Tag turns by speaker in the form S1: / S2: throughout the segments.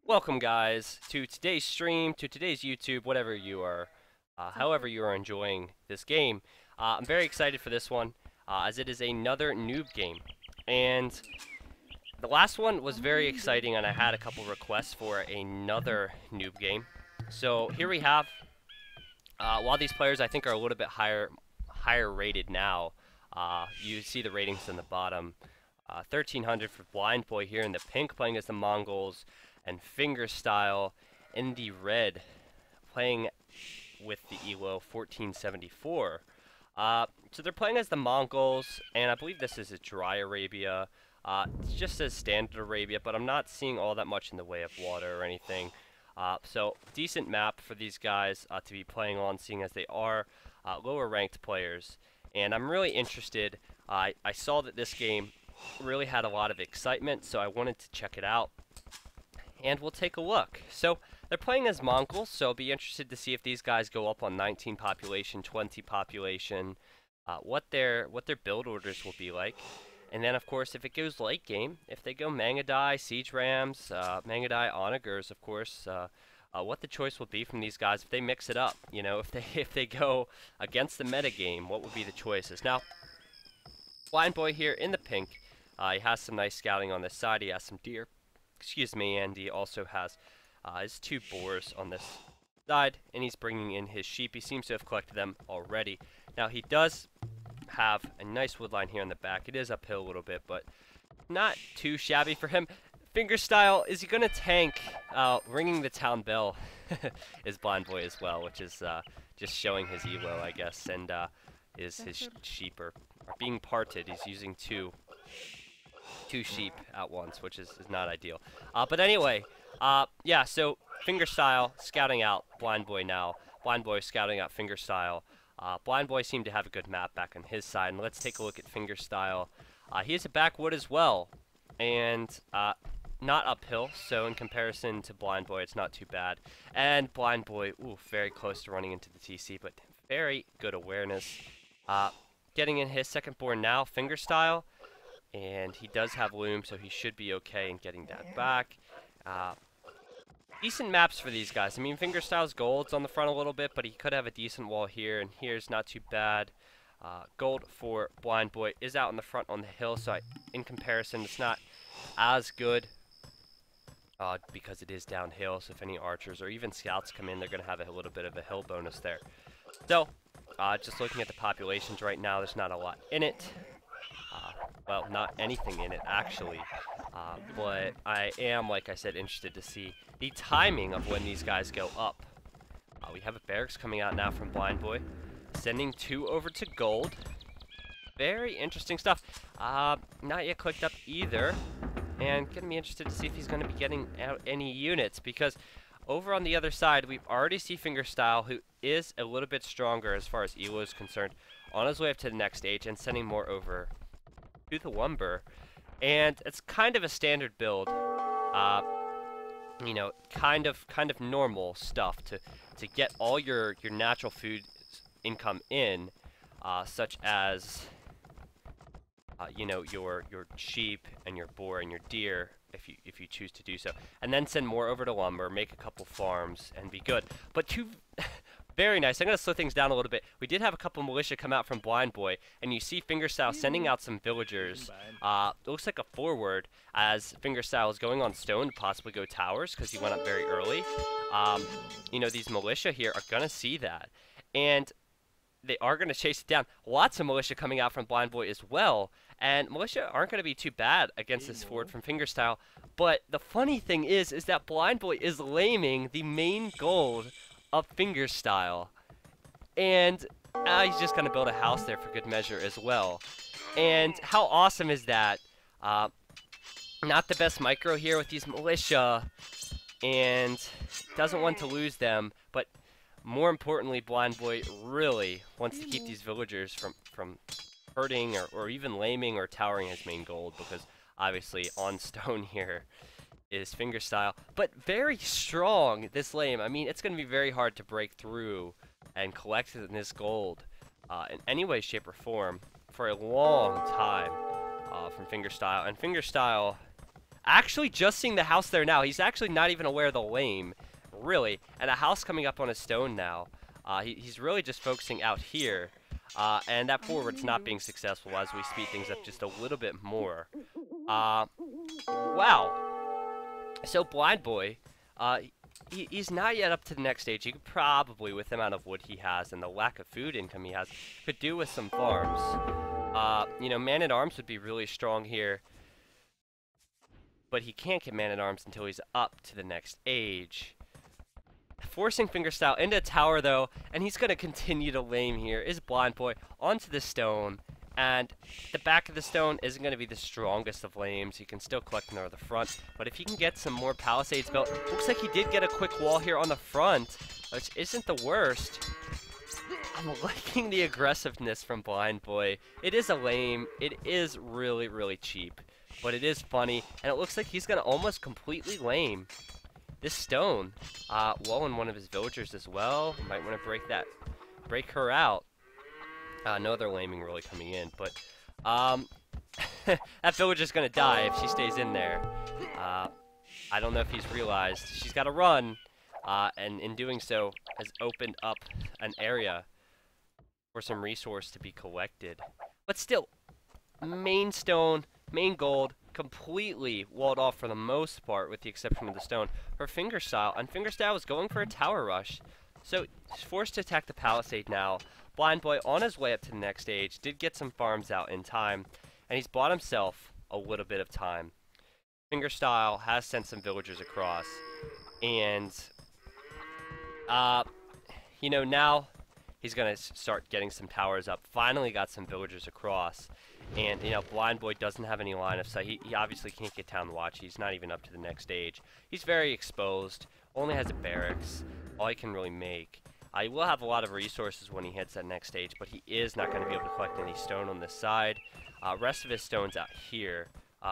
S1: Welcome, guys, to today's stream, to today's YouTube, whatever you are, however you are enjoying this game. I'm very excited for this one, as it is another noob game. And the last one was very exciting, and I had a couple requests for another noob game. So here we have, while these players I think are a little bit higher rated now, you see the ratings in the bottom. 1300 for Blind Boy here in the pink, playing as the Mongols, and Fingerstyle in the red, playing with the ELO 1474. So they're playing as the Mongols, and I believe this is a dry Arabia. It just says standard Arabia, but I'm not seeing all that much in the way of water or anything. So decent map for these guys to be playing on, seeing as they are lower ranked players. And I'm really interested. I saw that this game really had a lot of excitement, so I wanted to check it out. And we'll take a look. So they're playing as Mongols, so I'll be interested to see if these guys go up on 19 population, 20 population, what their build orders will be like. And then, of course, if it goes late game, if they go Mangadai, Siege Rams, Mangadai, Onagers, of course, what the choice will be from these guys if they mix it up. You know, if they go against the meta game, what would be the choices? Now, Blind Boy here in the pink, he has some nice scouting on this side. He has some deer. Excuse me, and he also has his two boars on this side, and he's bringing in his sheep. He seems to have collected them already. Now, he does have a nice wood line here in the back. It is uphill a little bit, but not too shabby for him. Fingerstyle, is he going to tank? Ringing the town bell is Blind Boy as well, which is just showing his elo, I guess, and his sheep are being parted. He's using two sheep at once, which is not ideal. But anyway, yeah, so Fingerstyle scouting out Blind Boy now. Blind Boy scouting out Fingerstyle. Blind Boy seemed to have a good map back on his side. And let's take a look at Fingerstyle. He has a backwood as well, and not uphill, so in comparison to Blind Boy, it's not too bad. And Blind Boy, ooh, very close to running into the TC, but very good awareness. Getting in his second board now, Fingerstyle. And he does have loom, so he should be okay in getting that back. Decent maps for these guys. I mean, Fingerstyle's gold's on the front a little bit, but he could have a decent wall here, and here's not too bad. Gold for Blind Boy is out in the front on the hill, so in comparison, it's not as good because it is downhill. So if any archers or even scouts come in, they're going to have a little bit of a hill bonus there. So, just looking at the populations right now, there's not a lot in it. Well, not anything in it, actually. But I am, like I said, interested to see the timing of when these guys go up. We have a barracks coming out now from Blind Boy, sending two over to gold. Very interesting stuff. Not yet clicked up either. And going to be interested to see if he's going to be getting out any units, because over on the other side, we already see Fingerstyle, who is a little bit stronger as far as Elo is concerned, on his way up to the next stage and sending more over to the lumber. And it's kind of a standard build, you know, kind of normal stuff to get all your natural food income in, such as you know, your sheep and your boar and your deer, if you choose to do so, and then send more over to lumber, make a couple farms, and be good. But two very nice. I'm going to slow things down a little bit. We did have a couple militia come out from Blind Boy, and you see Fingerstyle sending out some villagers. It looks like a forward, as Fingerstyle is going on stone to possibly go towers, because he went up very early. You know, these militia here are going to see that, and they are going to chase it down. Lots of militia coming out from Blind Boy as well, and militia aren't going to be too bad against this forward from Fingerstyle. But the funny thing is that Blind Boy is laming the main gold of Fingerstyle, and he's just going to build a house there for good measure as well. And how awesome is that? Not the best micro here with these militia, and doesn't want to lose them, but more importantly, Blind Boy really wants to keep these villagers from hurting or even laming or towering his main gold, because obviously on stone here is Fingerstyle, but very strong, this lame. I mean, it's going to be very hard to break through and collect this gold in any way, shape, or form for a long time from Fingerstyle. And Fingerstyle, Actually, just seeing the house there now. He's actually not even aware of the lame, really. And a house coming up on a stone now. He's really just focusing out here. And that forward's not being successful as we speed things up just a little bit more. Wow. So Blind Boy, he's not yet up to the next stage. You could probably, with the amount of wood he has and the lack of food income he has, could do with some farms. You know, Man-at-Arms would be really strong here. But he can't get Man-at-Arms until he's up to the next age. Forcing Fingerstyle into a tower, though, and he's going to continue to lame here, is Blind Boy onto the stone. And the back of the stone isn't going to be the strongest of lames. He can still collect near the front. But if he can get some more palisades built, looks like he did get a quick wall here on the front, which isn't the worst. I'm liking the aggressiveness from Blind Boy. It is a lame. It is really, really cheap. But it is funny. And it looks like he's going to almost completely lame this stone. Walling one of his villagers as well. Might want to break her out. No other laming really coming in, but that villager's gonna die if she stays in there. I don't know if he's realized she's got to run, and in doing so has opened up an area for some resource to be collected. But still, main stone, main gold, completely walled off for the most part, with the exception of the stone. Her Fingerstyle, and Fingerstyle was going for a tower rush, so he's forced to attack the palisade now. Blind Boy, on his way up to the next stage, did get some farms out in time, and he's bought himself a little bit of time. Fingerstyle has sent some villagers across, and, you know, now he's going to start getting some towers up. Finally got some villagers across, and, you know, Blind Boy doesn't have any line of sight. He obviously can't get Town Watch. He's not even up to the next stage. He's very exposed, only has a barracks, all he can really make. He will have a lot of resources when he hits that next stage, but he is not going to be able to collect any stone on this side. Rest of his stone's out here.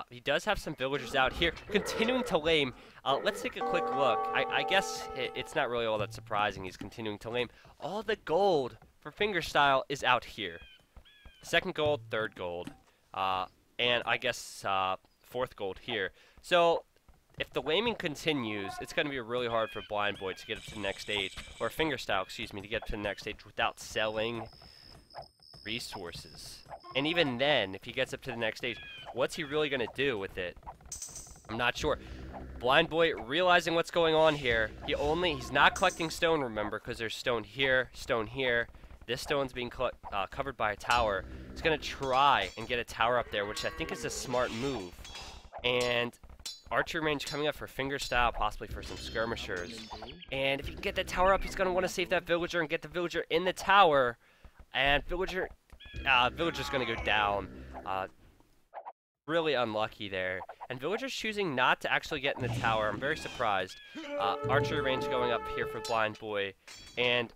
S1: He does have some villagers out here, continuing to lame. Let's take a quick look. I guess it's not really all that surprising he's continuing to lame. All the gold for Fingerstyle is out here. Second gold, third gold, and I guess fourth gold here. So if the laming continues, it's going to be really hard for Blind Boy to get up to the next stage, or Fingerstyle, excuse me, to get up to the next stage without selling resources. And even then, if he gets up to the next stage, what's he really going to do with it? I'm not sure. Blind Boy, realizing what's going on here, he's not collecting stone, remember, because there's stone here, stone here. This stone's being covered by a tower. He's going to try and get a tower up there, which I think is a smart move. And archery range coming up for Fingerstyle, possibly for some skirmishers. And if he can get that tower up, he's going to want to save that villager and get the villager in the tower. And villager's going to go down. Really unlucky there. And villager's choosing not to actually get in the tower. I'm very surprised. Archery range going up here for Blind Boy. And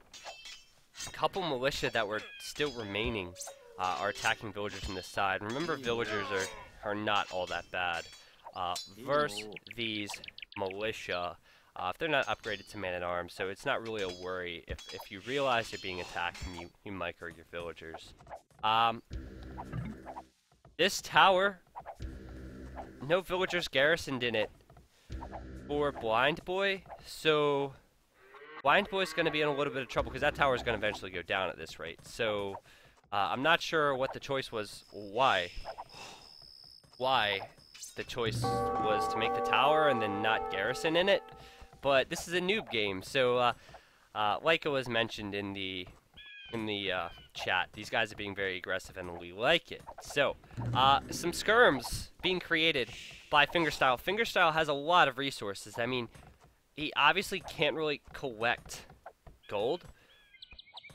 S1: a couple militia that were still remaining are attacking villagers on this side. Remember, villagers are not all that bad. Versus these militia, if they're not upgraded to Man-at-Arms, so it's not really a worry. If you realize you're being attacked, and you micro your villagers. This tower, no villagers garrisoned in it for Blind Boy, so Blind Boy's going to be in a little bit of trouble, because that tower is going to eventually go down at this rate. So I'm not sure what the choice was. Why the choice was to make the tower and then not garrison in it, but this is a noob game, so like it was mentioned in the chat, these guys are being very aggressive and we like it. So some skirms being created by Fingerstyle. Fingerstyle has a lot of resources. I mean, he obviously can't really collect gold.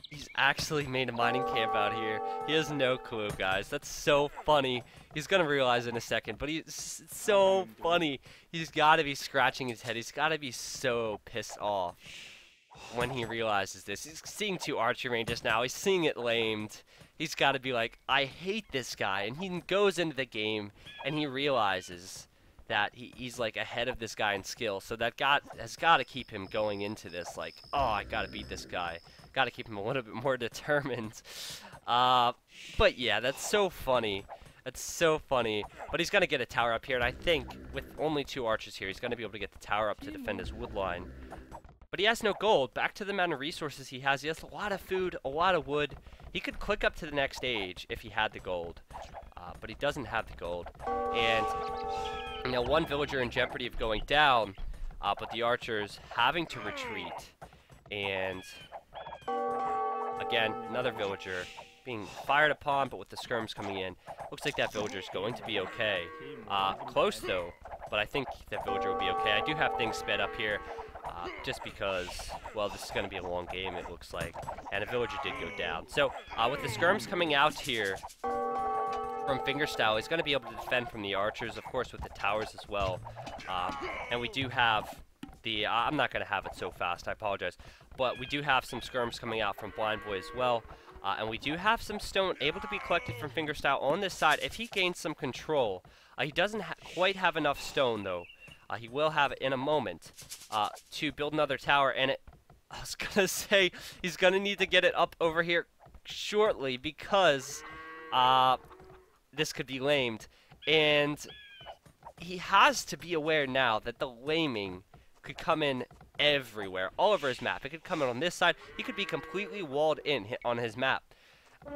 S1: He's actually made a mining camp out here. He has no clue, guys. That's so funny. He's going to realize in a second, but it's so funny. He's got to be scratching his head. He's got to be so pissed off when he realizes this. He's seeing two archery ranges now. He's seeing it lamed. He's got to be like, I hate this guy. And he goes into the game, and he realizes that he's like ahead of this guy in skill. So that has got to keep him going into this like, oh, I got to beat this guy. Got to keep him a little bit more determined. But yeah, that's so funny. That's so funny. But he's going to get a tower up here, and I think with only 2 archers here, he's going to be able to get the tower up to defend his wood line. But he has no gold. Back to the amount of resources he has. He has a lot of food, a lot of wood. He could click up to the next stage if he had the gold. But he doesn't have the gold. And, you know, 1 villager in jeopardy of going down. But the archers having to retreat. And, again, another villager being fired upon, but with the skirms coming in. Looks like that villager is going to be okay. Close, though. But I think that villager will be okay. I do have things sped up here. Just because, well, this is going to be a long game, it looks like. And a villager did go down. So, with the skirms coming out here from fingerstyle, he's going to be able to defend from the archers, of course, with the towers as well. And we do have the... I'm not going to have it so fast, I apologize. But we do have some skirms coming out from Blind Boy as well. And we do have some stone able to be collected from fingerstyle on this side. If he gains some control, he doesn't quite have enough stone, though. He will have it in a moment to build another tower, and I was going to say he's going to need to get it up over here shortly because this could be lamed, and he has to be aware now that the laming could come in everywhere, all over his map. It could come in on this side. He could be completely walled in on his map.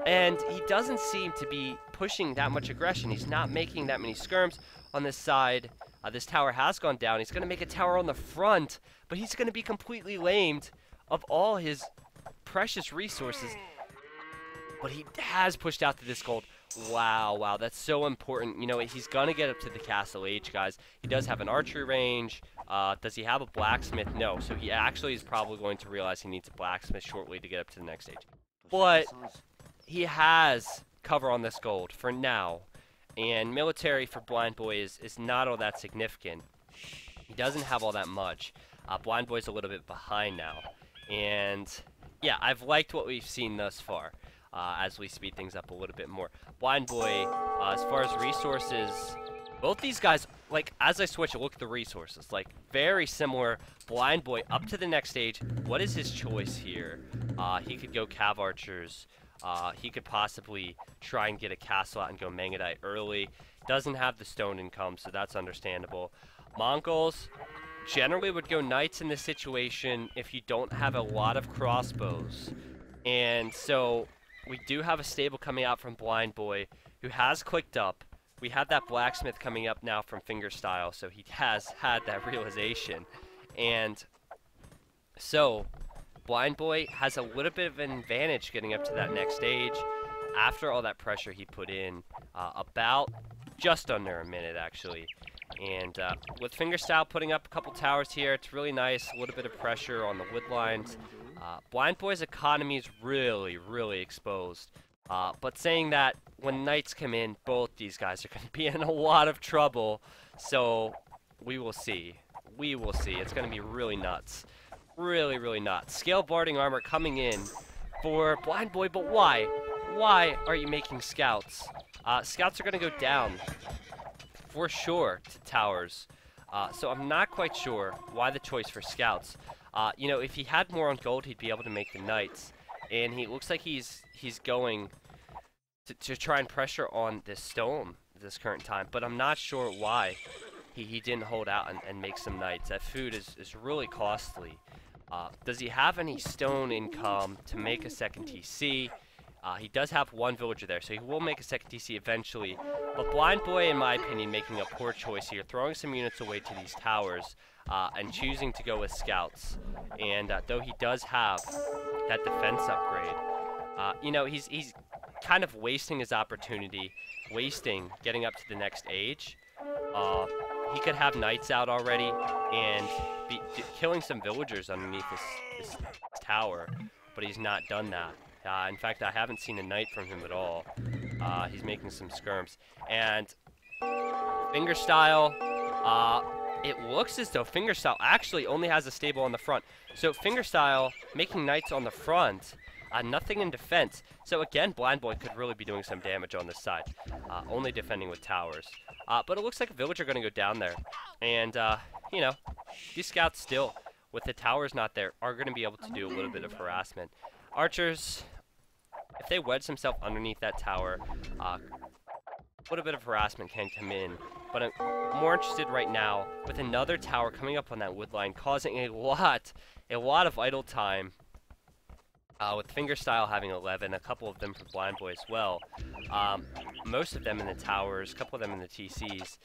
S1: And he doesn't seem to be pushing that much aggression. He's not making that many skirms on this side. This tower has gone down. He's going to make a tower on the front, but he's going to be completely lamed of all his precious resources. But he has pushed out to this gold. Wow, that's so important. You know, he's going to get up to the Castle Age, guys. He does have an archery range. Does he have a blacksmith? No, so he actually is probably going to realize he needs a blacksmith shortly to get up to the next stage. But he has cover on this gold for now. And military for Blind Boy is not all that significant. He doesn't have all that much. Blind Boy's a little bit behind now. And, yeah, I've liked what we've seen thus far as we speed things up a little bit more. Blind Boy, as far as resources, both these guys, like, as I switch, look at the resources. Like, very similar. Blind Boy up to the next stage. What is his choice here? He could go Cav Archers. He could possibly try and get a castle out and go Mangadite early. Doesn't have the stone income, so that's understandable. Mongols generally would go knights in this situation if you don't have a lot of crossbows. And so we do have a stable coming out from Blind Boy who has clicked up. We have that blacksmith coming up now from Fingerstyle, so he has had that realization. And so Blind Boy has a little bit of an advantage getting up to that next stage after all that pressure he put in, about just under a minute actually. And with Fingerstyle putting up a couple towers here, it's really nice, a little bit of pressure on the wood lines. Blind Boy's economy is really exposed. But saying that, when knights come in, both these guys are going to be in a lot of trouble. So we will see. We will see. It's going to be really nuts. Really nuts. Scale barding armor coming in for Blind Boy, but why? Why are you making scouts? Scouts are going to go down for sure to towers. So I'm not quite sure why the choice for scouts. You know, if he had more on gold, he'd be able to make the knights. And he looks like he's going to try and pressure on this stone at this current time. But I'm not sure why he didn't hold out and make some knights. That food is really costly. Does he have any stone income to make a second TC? He does have 1 villager there, so he will make a second TC eventually. But Blind Boy, in my opinion, making a poor choice here, throwing some units away to these towers, and choosing to go with scouts. And though he does have that defense upgrade, you know, he's kind of wasting his opportunity, getting up to the next age. He could have knights out already and be killing some villagers underneath this tower, but he's not done that. In fact, I haven't seen a knight from him at all. He's making some skirms. And Fingerstyle, it looks as though Fingerstyle actually only has a stable on the front. So Fingerstyle making knights on the front, nothing in defense. So again, Blind Boy could really be doing some damage on this side, only defending with towers. But it looks like a villager going to go down there. And, you know, these scouts still, with the towers not there, are going to be able to do a little bit of harassment. Archers, if they wedge themselves underneath that tower, little bit of harassment can come in, but I'm more interested right now with another tower coming up on that wood line, causing a lot of idle time. With Fingerstyle having 11, a couple of them for Blind Boy as well. Most of them in the towers, a couple of them in the TCs.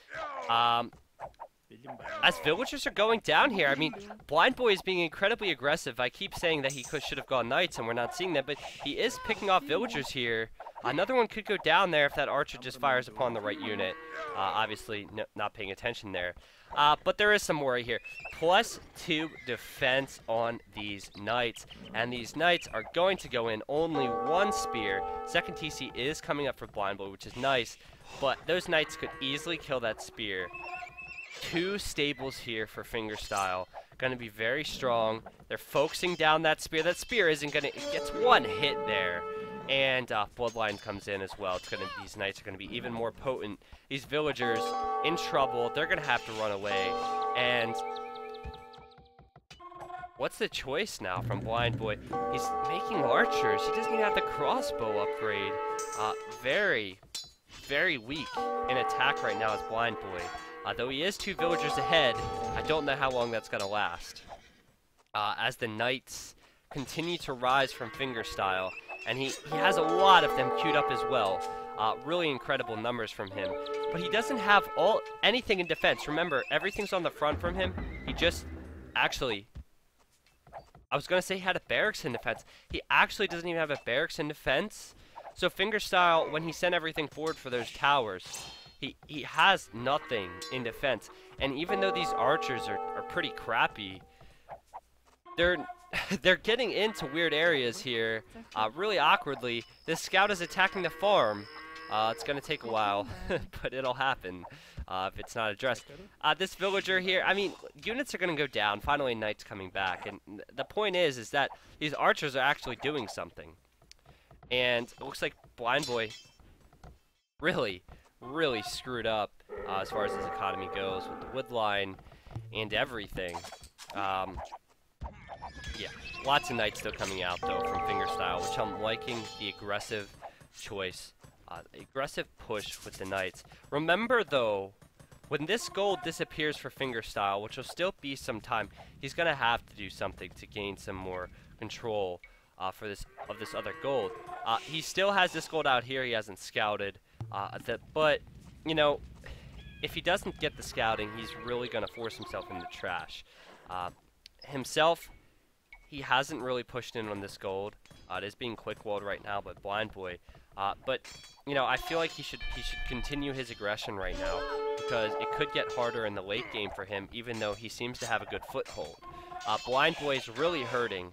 S1: As villagers are going down here, I mean, Blind Boy is being incredibly aggressive. I keep saying that he should have gone knights, and we're not seeing that, but he is picking off villagers here. Another one could go down there if that archer just fires upon the right unit. Obviously, not paying attention there. But there is some worry here. +2 defense on these knights, and these knights are going to go in only one spear. Second TC is coming up for Blind Boy, which is nice, but those knights could easily kill that spear. 2 stables here for Fingerstyle. Going to be very strong. They're focusing down that spear. That spear isn't going to... It gets one hit there. And Bloodline comes in as well. These knights are going to be even more potent. These villagers in trouble. They're going to have to run away. And... what's the choice now from Blind Boy? He's making archers. He doesn't even have the crossbow upgrade. Very, very weak in attack right now as Blind Boy. Though he is 2 villagers ahead, I don't know how long that's going to last. As the knights continue to rise from Fingerstyle, and he has a lot of them queued up as well. Really incredible numbers from him. But he doesn't have anything in defense. Remember, everything's on the front from him. He just... actually... I was going to say he had a barracks in defense. He actually doesn't even have a barracks in defense. So Fingerstyle, when he sent everything forward for those towers... He has nothing in defense, and even though these archers are pretty crappy, they're getting into weird areas here, really awkwardly. This scout is attacking the farm. It's gonna take a while, but it'll happen if it's not addressed. This villager here, I mean, units are gonna go down. Finally, knight's coming back, and the point is that these archers are actually doing something, and it looks like Blind Boy really screwed up as far as his economy goes with the wood line and everything. Yeah, lots of knights still coming out though from Fingerstyle, which I'm liking the aggressive choice, aggressive push with the knights. Remember though, when this gold disappears for Fingerstyle, which will still be some time, he's gonna have to do something to gain some more control for this other gold. He still has this gold out here. He hasn't scouted. But, you know, if he doesn't get the scouting, he's really going to force himself in the trash. Himself, he hasn't really pushed in on this gold. It is being quick-walled right now by Blind Boy. But, you know, I feel like he should continue his aggression right now, because it could get harder in the late game for him, even though he seems to have a good foothold. Blind Boy is really hurting.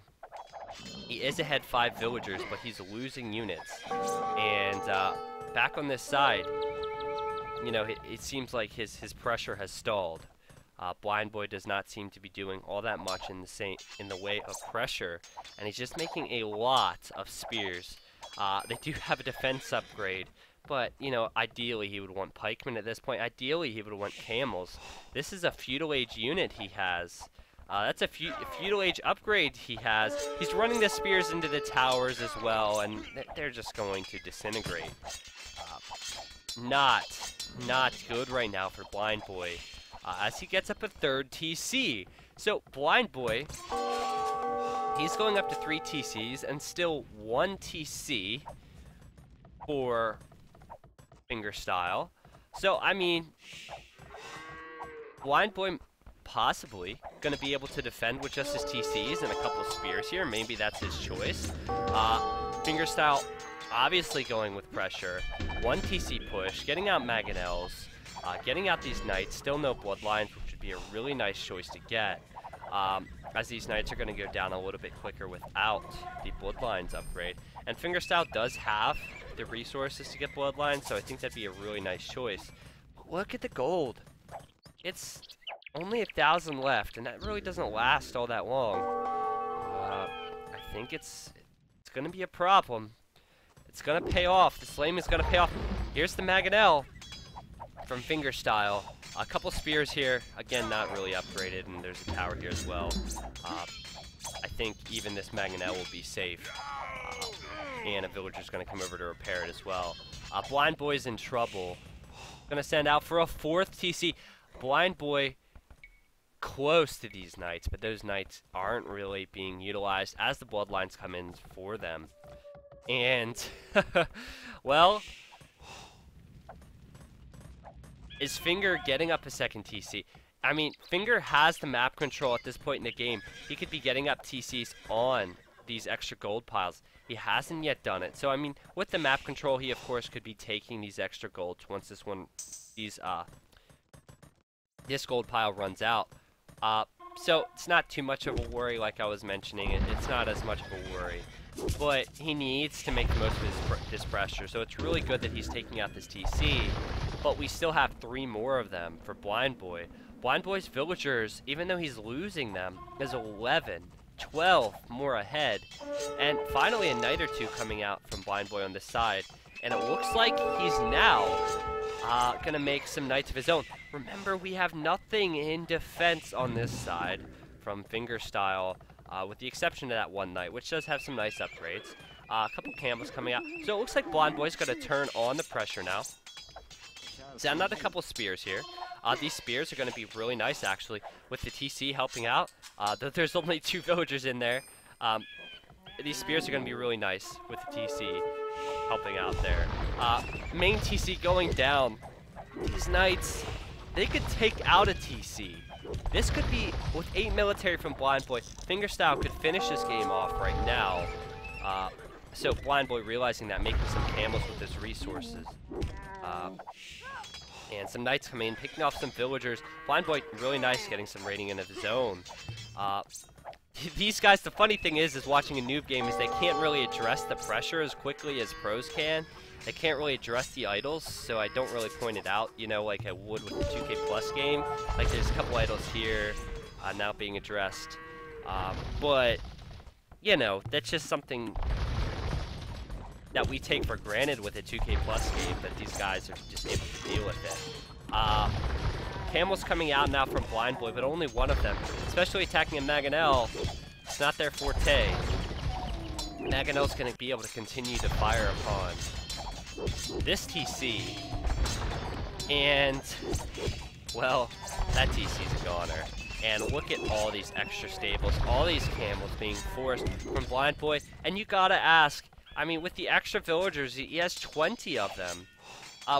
S1: He is ahead 5 villagers, but he's losing units. And, back on this side, you know, it seems like his pressure has stalled. Blind Boy does not seem to be doing all that much in the way of pressure, and he's just making a lot of spears. They do have a defense upgrade, but, you know, ideally he would want pikemen at this point. Ideally he would want camels. This is a feudal age unit he has. That's a feudal age upgrade he has. He's running the spears into the towers as well, and they're just going to disintegrate. Not good right now for Blind Boy, as he gets up a 3rd TC. So Blind Boy, he's going up to 3 TCs and still 1 TC for Fingerstyle. So I mean, Blind Boy possibly going to be able to defend with just his TCs and a couple spears here. Maybe that's his choice. Fingerstyle obviously going with pressure. 1 TC push, getting out Mangonels, getting out these knights. Still no bloodlines, which would be a really nice choice to get, as these knights are going to go down a little bit quicker without the bloodlines upgrade. And Fingerstyle does have the resources to get bloodlines, so I think that'd be a really nice choice. But look at the gold. It's only 1,000 left, and that really doesn't last all that long. I think it's going to be a problem. It's going to pay off. The Slaying is going to pay off. Here's the Mangonel from Fingerstyle. A couple spears here. Again, not really upgraded, and there's a tower here as well. I think even this Mangonel will be safe. And a villager's going to come over to repair it as well. Blind Boy's in trouble. Gonna send out for a 4th TC. Blind Boy close to these knights, but those knights aren't really being utilized as the bloodlines come in for them. And, well, is Finger getting up a 2nd TC? I mean, Finger has the map control at this point in the game. He could be getting up TCs on these extra gold piles. He hasn't yet done it. So, I mean, with the map control, he, of course, could be taking these extra golds once this gold pile runs out. So, it's not too much of a worry, like I was mentioning. It's not as much of a worry. But he needs to make the most of this pressure. So, it's really good that he's taking out this TC. But we still have 3 more of them for Blind Boy. Blind Boy's villagers, even though he's losing them, is 11, 12 more ahead. And finally a knight or 2 coming out from Blind Boy on this side. And it looks like he's now going to make some knights of his own. Remember, we have nothing in defense on this side from Fingerstyle, with the exception of that 1 knight, which does have some nice upgrades. A couple camels coming out. So it looks like Blind Boy's going to turn on the pressure now. Send out a couple spears here. These spears are going to be really nice, actually, with the TC helping out. Though there's only 2 villagers in there. These spears are going to be really nice with the TC helping out there. Main TC going down. These knights, they could take out a TC. This could be, with 8 military from Blind Boy, Fingerstyle could finish this game off right now. So Blind Boy realizing that, making some camels with his resources. And some knights coming in, picking off some villagers. Blind Boy, really nice, getting some raiding in of his own. These guys, the funny thing is watching a noob game is they can't really address the pressure as quickly as pros can. They can't really address the idols, so I don't really point it out, you know, like I would with the 2K Plus game. Like, there's a couple idols here now being addressed. But, you know, that's just something that we take for granted with a 2K Plus game, that these guys are just able to deal with it. Camels coming out now from Blind Boy, but only 1 of them. Especially attacking a Mangonel. It's not their forte. Mangonel's going to be able to continue to fire upon this TC. And, well, that TC's a goner. And look at all these extra stables, all these camels being forced from Blind Boy. And you gotta ask, I mean, with the extra villagers, he has 20 of them,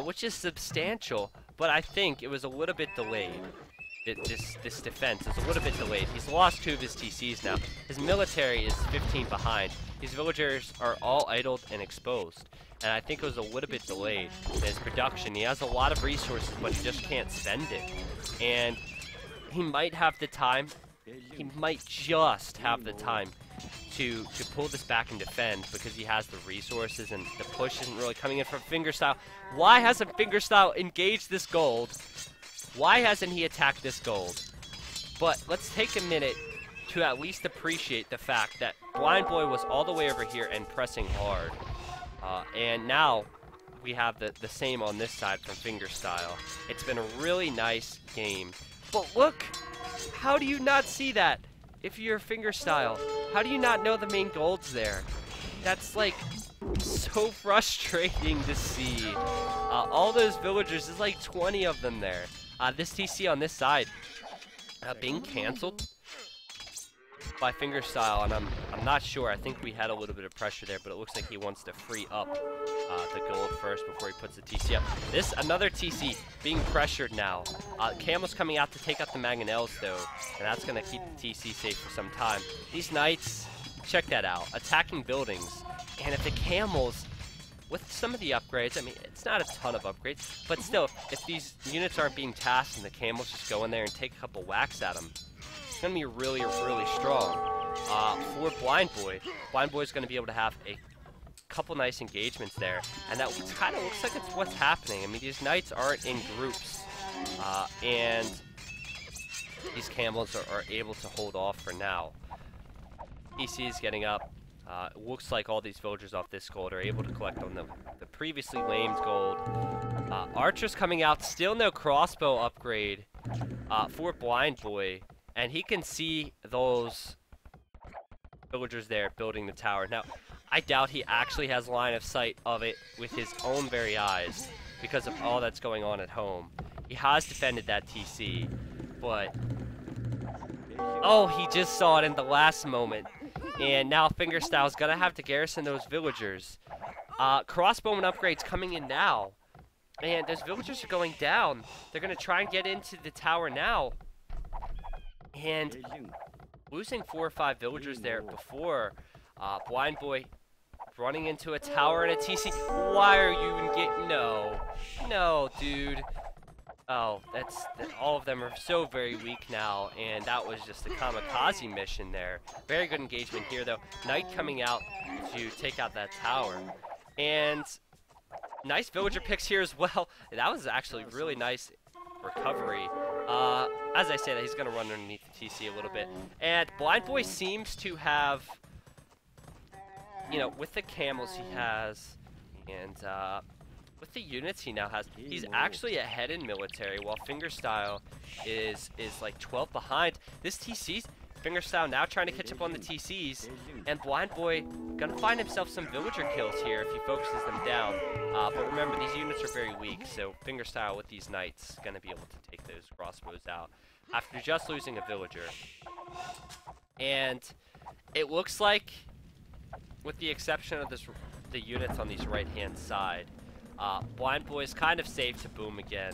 S1: which is substantial, but I think it was a little bit delayed. This defense is a little bit delayed. He's lost 2 of his TCs now. His military is 15 behind. These villagers are all idled and exposed, and I think it was a little bit delayed in his production. He has a lot of resources, but he just can't spend it. And he might have the time, he might just have the time to pull this back and defend, because he has the resources and the push isn't really coming in from Fingerstyle. Why hasn't Fingerstyle engaged this gold? Why hasn't he attacked this gold? But let's take a minute to at least appreciate the fact that Blind Boy was all the way over here and pressing hard. And now we have the same on this side from Fingerstyle. It's been a really nice game. But look! How do you not see that? If you're Fingerstyle, how do you not know the main gold's there? That's like so frustrating to see. All those villagers, there's like 20 of them there. This TC on this side being canceled by Fingerstyle, and I'm not sure. I think we had a little bit of pressure there, but it looks like he wants to free up the gold first before he puts the TC up. This, another TC being pressured now. Camel's coming out to take out the Mangonels, though, and that's going to keep the TC safe for some time. These knights, check that out, attacking buildings. And if the camels, with some of the upgrades, I mean, it's not a ton of upgrades, but still, if these units aren't being tasked and the camels just go in there and take a couple whacks at them, it's going to be really, really strong. For Blind Boy's going to be able to have a couple nice engagements there, and that kind of looks like it's what's happening. I mean, these knights aren't in groups, and these camels are able to hold off for now. TC is getting up. It looks like all these villagers off this gold are able to collect on the previously lamed gold. Archer's coming out, still no crossbow upgrade for Blind Boy, and he can see those villagers there building the tower. Now, I doubt he actually has line of sight of it with his own very eyes, because of all that's going on at home. He has defended that TC, but oh, he just saw it in the last moment. And now Fingerstyle's gonna have to garrison those villagers. Crossbowman upgrades coming in now. And those villagers are going down. They're gonna try and get into the tower now. And losing 4 or 5 villagers there before. Blind Boy running into a tower and a TC. Why are you even getting... No, dude. Oh, all of them are so very weak now, and that was just a kamikaze mission there. Very good engagement here, though. Knight coming out to take out that tower. And nice villager picks here as well. That was actually really nice recovery. As I say that, he's going to run underneath the TC a little bit. And Blind Boy seems to have, you know, with the camels he has, and with the units he now has, he's actually ahead in military, while Fingerstyle is like 12 behind. This TC's, Fingerstyle now trying to catch up on the TCs, and Blind Boy gonna find himself some villager kills here if he focuses them down. But remember, these units are very weak, so Fingerstyle with these knights gonna be able to take those crossbows out after just losing a villager. And it looks like, with the exception of the units on these right-hand side, Blind Boy is kind of safe to boom again.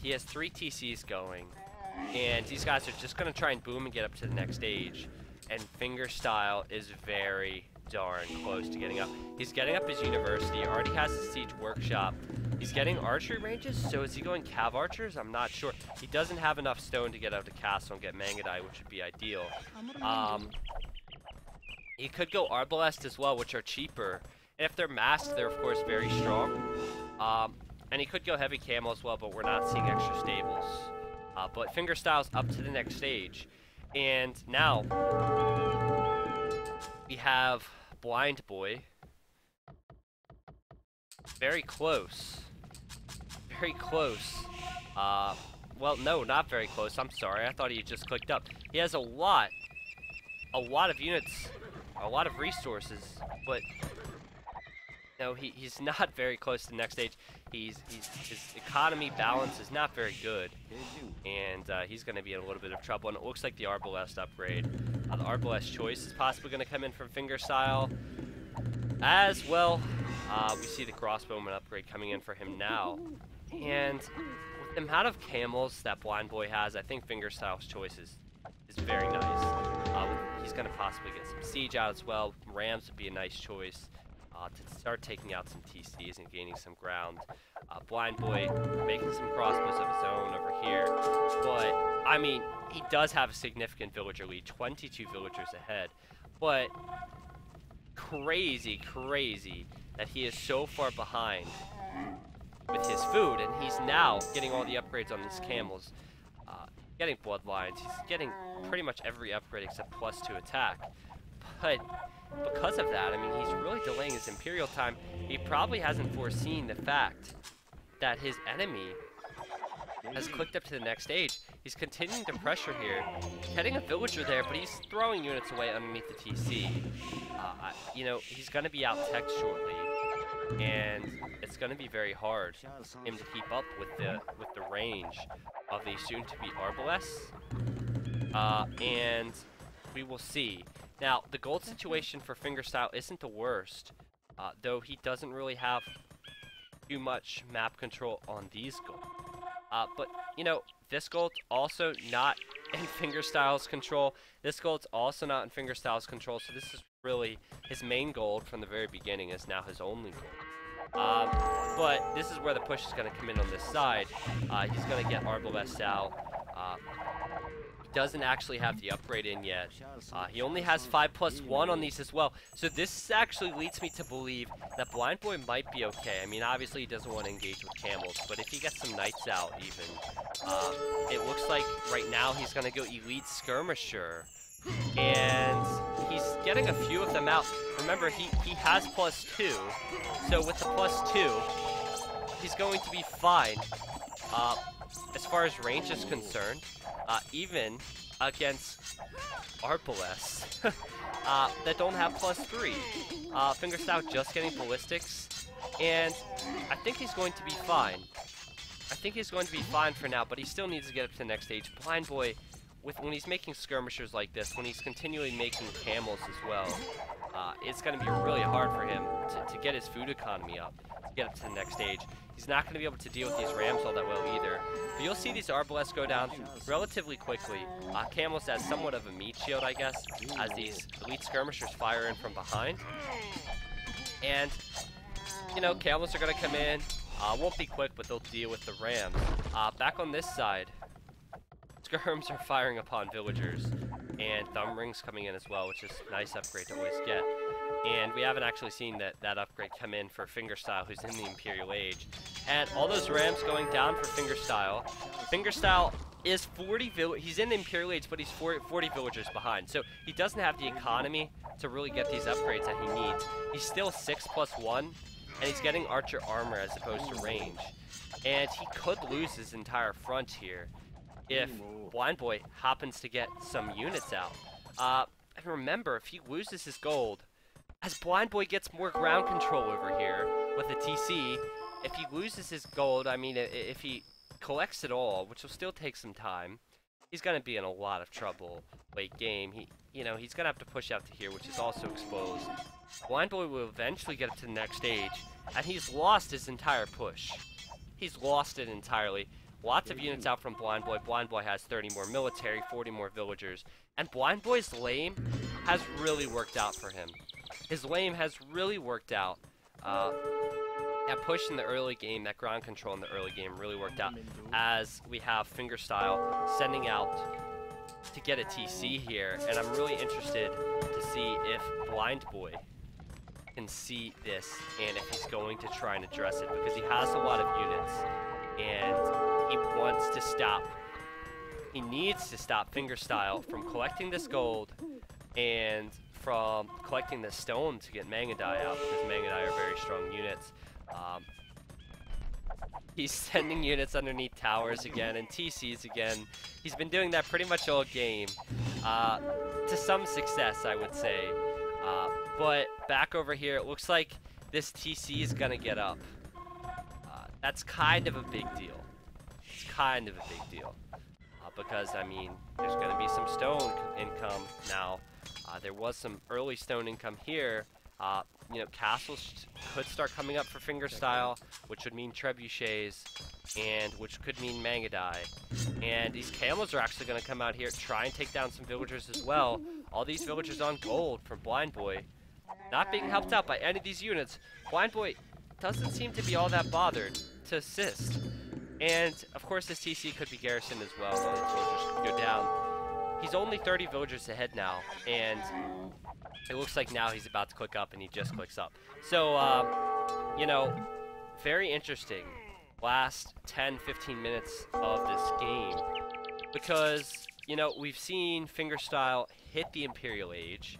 S1: He has 3 TCs going, and these guys are just going to try and boom and get up to the next stage. And Fingerstyle is very darn close to getting up. He's getting up his university, already has a siege workshop. He's getting archery ranges, so is he going cav archers? I'm not sure. He doesn't have enough stone to get out to castle and get Mangadai, which would be ideal. He could go arbalest as well, which are cheaper. And if they're masked, they're of course very strong. And he could go heavy camo as well, but we're not seeing extra stables. But Fingerstyle's up to the next stage. And now we have Blind Boy. Very close. Very close. Well, no, not very close. I'm sorry. I thought he just clicked up. He has a lot of units, a lot of resources, but no, he's not very close to the next stage. His economy balance is not very good, and he's going to be in a little bit of trouble. And it looks like the Arbalest upgrade, the Arbalest choice, is possibly going to come in from Fingerstyle as well. We see the Crossbowman upgrade coming in for him now, and with the amount of camels that Blind Boy has, I think Fingerstyle's choice is very nice. He's going to possibly get some siege out as well. Rams would be a nice choice to start taking out some TCs and gaining some ground. Blind Boy making some crossbows of his own over here. But, I mean, he does have a significant villager lead, 22 villagers ahead. But crazy that he is so far behind with his food, and he's now getting all the upgrades on his camels. Getting bloodlines, he's getting pretty much every upgrade except +2 attack. But because of that, I mean, he's really delaying his Imperial time. He probably hasn't foreseen the fact that his enemy has clicked up to the next stage. He's continuing to pressure here. He's getting a villager there, but he's throwing units away underneath the TC. You know, he's going to be out tech shortly, and it's going to be very hard for him to keep up with the range of the soon-to-be Arbalests. And we will see. Now, the gold situation for Fingerstyle isn't the worst, though he doesn't really have too much map control on these gold. But, you know, this gold's also not in Fingerstyle's control. This gold's also not in Fingerstyle's control, so this is really his main gold from the very beginning is now his only gold. But this is where the push is going to come in on this side. He's going to get Arbalest out. Doesn't actually have the upgrade in yet. He only has 5+1 on these as well. So this actually leads me to believe that Blind Boy might be okay. I mean, obviously he doesn't want to engage with camels, but if he gets some knights out even, it looks like right now he's going to go Elite Skirmisher. And he's getting a few of them out. Remember, he has +2. So with the +2, he's going to be fine. As far as range is concerned, even against Arbalests that don't have +3. Fingerstyle just getting ballistics, and I think he's going to be fine. I think he's going to be fine for now, but he still needs to get up to the next stage. Blind Boy, when he's making skirmishers like this, when he's continually making camels as well, it's going to be really hard for him to get his food economy up, to get up to the next stage. He's not going to be able to deal with these rams all that well either. But you'll see these arbalests go down relatively quickly. Camels as somewhat of a meat shield, I guess, as these elite skirmishers fire in from behind. And, you know, camels are going to come in. Won't be quick, but they'll deal with the rams. Back on this side, skirms are firing upon villagers, and thumb rings coming in as well, which is a nice upgrade to always get. And we haven't actually seen that upgrade come in for Fingerstyle, who's in the Imperial Age. And all those rams going down for Fingerstyle. Fingerstyle is 40 he's in the Imperial Age, but he's 40 villagers behind. So he doesn't have the economy to really get these upgrades that he needs. He's still 6+1, and he's getting archer armor as opposed to range. And he could lose his entire front here if Blind Boy happens to get some units out. And remember, if he loses his gold, as Blind Boy gets more ground control over here with the TC, if he loses his gold, I mean, if he collects it all, which will still take some time, he's going to be in a lot of trouble late game. He's going to have to push out to here, which is also exposed. Blind Boy will eventually get up to the next stage, and he's lost his entire push. He's lost it entirely. Lots of units out from Blind Boy. Blind Boy has 30 more military, 40 more villagers. And Blind Boy's lame has really worked out for him. His lame has really worked out. That push in the early game, that ground control in the early game really worked out. As we have Fingerstyle sending out to get a TC here. And I'm really interested to see if Blind Boy can see this and if he's going to try and address it, because he has a lot of units. And he wants to stop. He needs to stop Fingerstyle from collecting this gold and from collecting the stone to get Mangadai out, because Mangadai are very strong units. He's sending units underneath towers again and TCs again. He's been doing that pretty much all game. To some success, I would say. But back over here, it looks like this TC is going to get up. That's kind of a big deal. It's kind of a big deal. Because, I mean, there's going to be some stone income now. There was some early stone income here. You know, castles could start coming up for Fingerstyle, which would mean trebuchets, and which could mean Mangadai. And these camels are actually going to come out here, try and take down some villagers as well. All these villagers on gold from Blind Boy, not being helped out by any of these units. Blind Boy doesn't seem to be all that bothered to assist. And, of course, this TC could be garrisoned as well. All these villagers could go down. He's only 30 villagers ahead now, and it looks like now he's about to click up, and he just clicks up. So, you know, very interesting last 10-15 minutes of this game, because, you know, we've seen Fingerstyle hit the Imperial Age,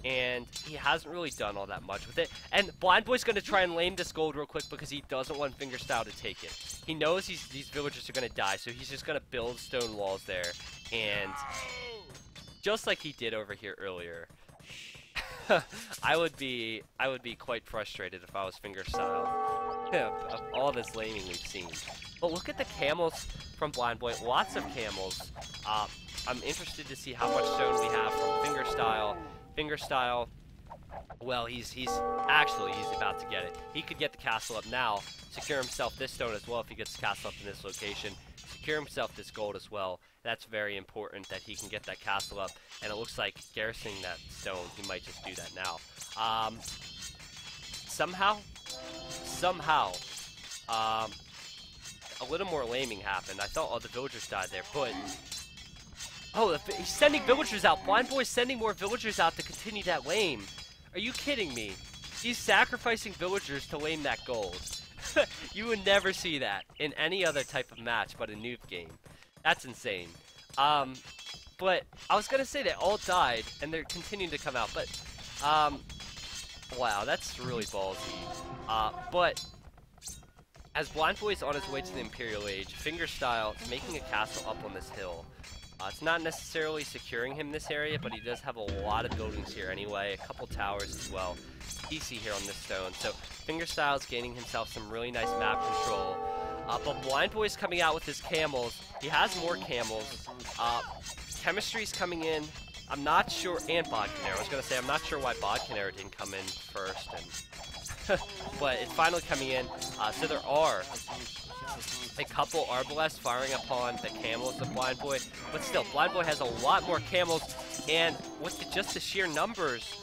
S1: and he hasn't really done all that much with it. And Blind Boy's going to try and lame this gold real quick because he doesn't want Fingerstyle to take it. He knows these villagers are going to die, so he's just going to build stone walls there. And just like he did over here earlier, I would be quite frustrated if I was Fingerstyle of all this laming we've seen. But look at the camels from Blind Boy. Lots of camels. I'm interested to see how much stone we have from Fingerstyle. Fingerstyle, well, he's about to get it. He could get the castle up now, secure himself this stone as well if he gets the castle up in this location, secure himself this gold as well. That's very important that he can get that castle up, and it looks like garrisoning that stone, he might just do that now. Somehow, a little more laming happened. I thought all the villagers died there, but oh, he's sending villagers out. Blind Boy's sending more villagers out to continue that lame. Are you kidding me? He's sacrificing villagers to lame that gold. You would never see that in any other type of match but a Noob game. That's insane. But I was gonna say they all died and they're continuing to come out, but wow, that's really ballsy. But as Blind Boy's on his way to the Imperial Age, Fingerstyle is making a castle up on this hill. It's not necessarily securing him this area, but he does have a lot of buildings here anyway, a couple towers as well. Easy here on this stone, so Fingerstyle's gaining himself some really nice map control. But Blind Boy's coming out with his camels. He has more camels. Chemistry's coming in. I'm not sure, and Bodcanero. I was going to say, I'm not sure why Bodcanero didn't come in first, but it's finally coming in. So there are a couple Arbalests firing upon the camels of Blind Boy, but still, Blind Boy has a lot more camels, and with just the sheer numbers,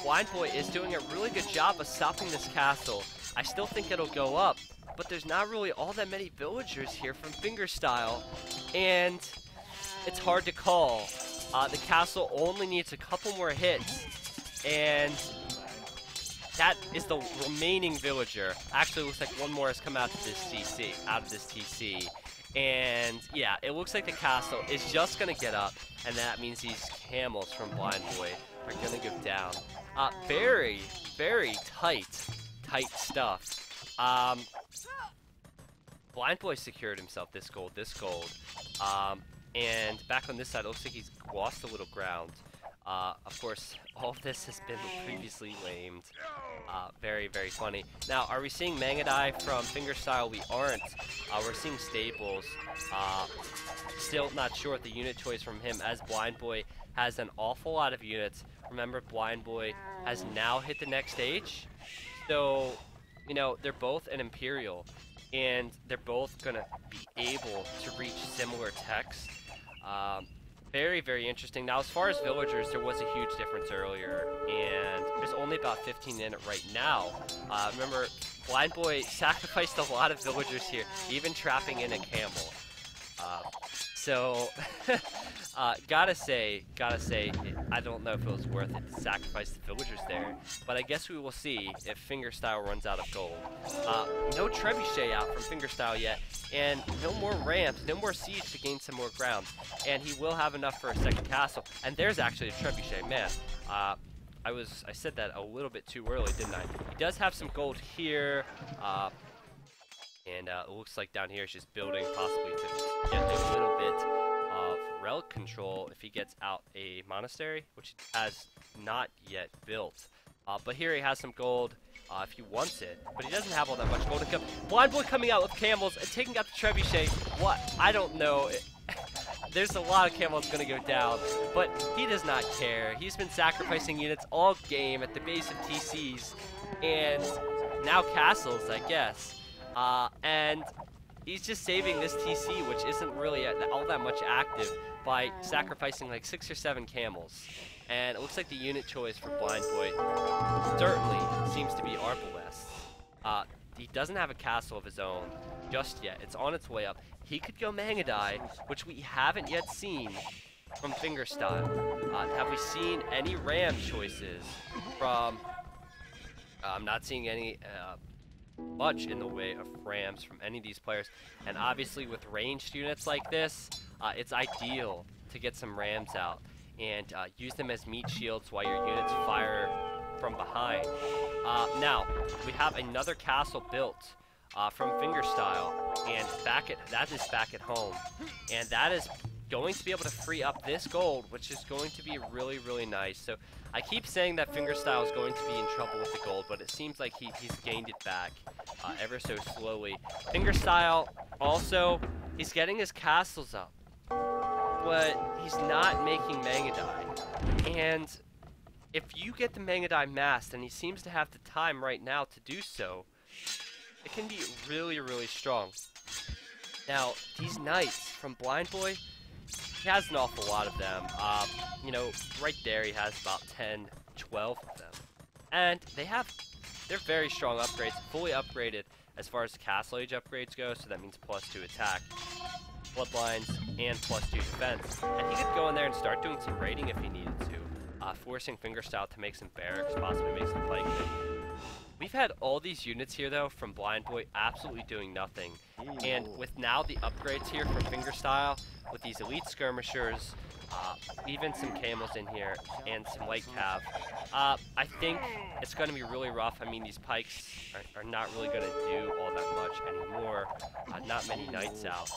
S1: Blind Boy is doing a really good job of stopping this castle. I still think it'll go up, but there's not really all that many villagers here from Fingerstyle, and it's hard to call. The castle only needs a couple more hits, and that is the remaining villager. Actually, it looks like one more has come out of this TC. And yeah, it looks like the castle is just gonna get up, and that means these camels from Blind Boy are gonna go down. Very, very tight stuff. Blind Boy secured himself this gold. And back on this side, it looks like he's lost a little ground. Of course, all of this has been previously lamed. Very, very funny. Now, are we seeing Mangadai from Fingerstyle? We aren't. We're seeing Staples. Still not sure what the unit choice from him, as Blind Boy has an awful lot of units. Remember, Blind Boy has now hit the next stage. So, you know, they're both an Imperial, and they're both going to be able to reach similar techs. Very, very interesting. Now, as far as villagers, there was a huge difference earlier, and there's only about 15 in it right now. Remember, Blind Boy sacrificed a lot of villagers here, even trapping in a camel. So, gotta say, I don't know if it was worth it to sacrifice the villagers there, but I guess we will see if Fingerstyle runs out of gold. No Trebuchet out from Fingerstyle yet, and no more ramps, no more siege to gain some more ground, and he will have enough for a second castle. And there's actually a Trebuchet, man. I said that a little bit too early, didn't I? He does have some gold here, and it looks like down here is just building possibly to get a little bit of relic control if he gets out a monastery, which he has not yet built. But here he has some gold if he wants it, but he doesn't have all that much gold to come. Blind Boy coming out with camels and taking out the Trebuchet. What? I don't know. There's a lot of camels going to go down, but he does not care. He's been sacrificing units all game at the base of TCs, and now castles, I guess. And he's just saving this TC, which isn't really all that much active, by sacrificing like 6 or 7 camels. And it looks like the unit choice for Blind Boy certainly seems to be Arbalest. He doesn't have a castle of his own just yet. It's on its way up. He could go Mangadai, which we haven't yet seen from Fingerstyle. Have we seen any ram choices from... I'm not seeing any... much in the way of rams from any of these players, and obviously with ranged units like this, it's ideal to get some rams out and use them as meat shields while your units fire from behind. Now, we have another castle built from Fingerstyle, and that is back at home, and that is going to be able to free up this gold, which is going to be really, really nice. So I keep saying that Fingerstyle is going to be in trouble with the gold, but it seems like he's gained it back ever so slowly. Fingerstyle also, he's getting his castles up, but he's not making Mangadai. And if you get the Mangadai masked, and he seems to have the time right now to do so, it can be really, really strong. Now, these knights from Blind Boy, he has an awful lot of them. You know, right there he has about 10, 12 of them. And they're very strong upgrades, fully upgraded as far as the Castle Age upgrades go, so that means +2 attack, bloodlines, and +2 defense. And he could go in there and start doing some raiding if he needed to, forcing Fingerstyle to make some barracks, possibly make some flanking. We've had all these units here, though, from Blind Boy absolutely doing nothing. And with now the upgrades here from Fingerstyle, with these elite skirmishers, even some camels in here, and some light cav. I think it's going to be really rough. I mean, these pikes are not really going to do all that much anymore. Not many knights out.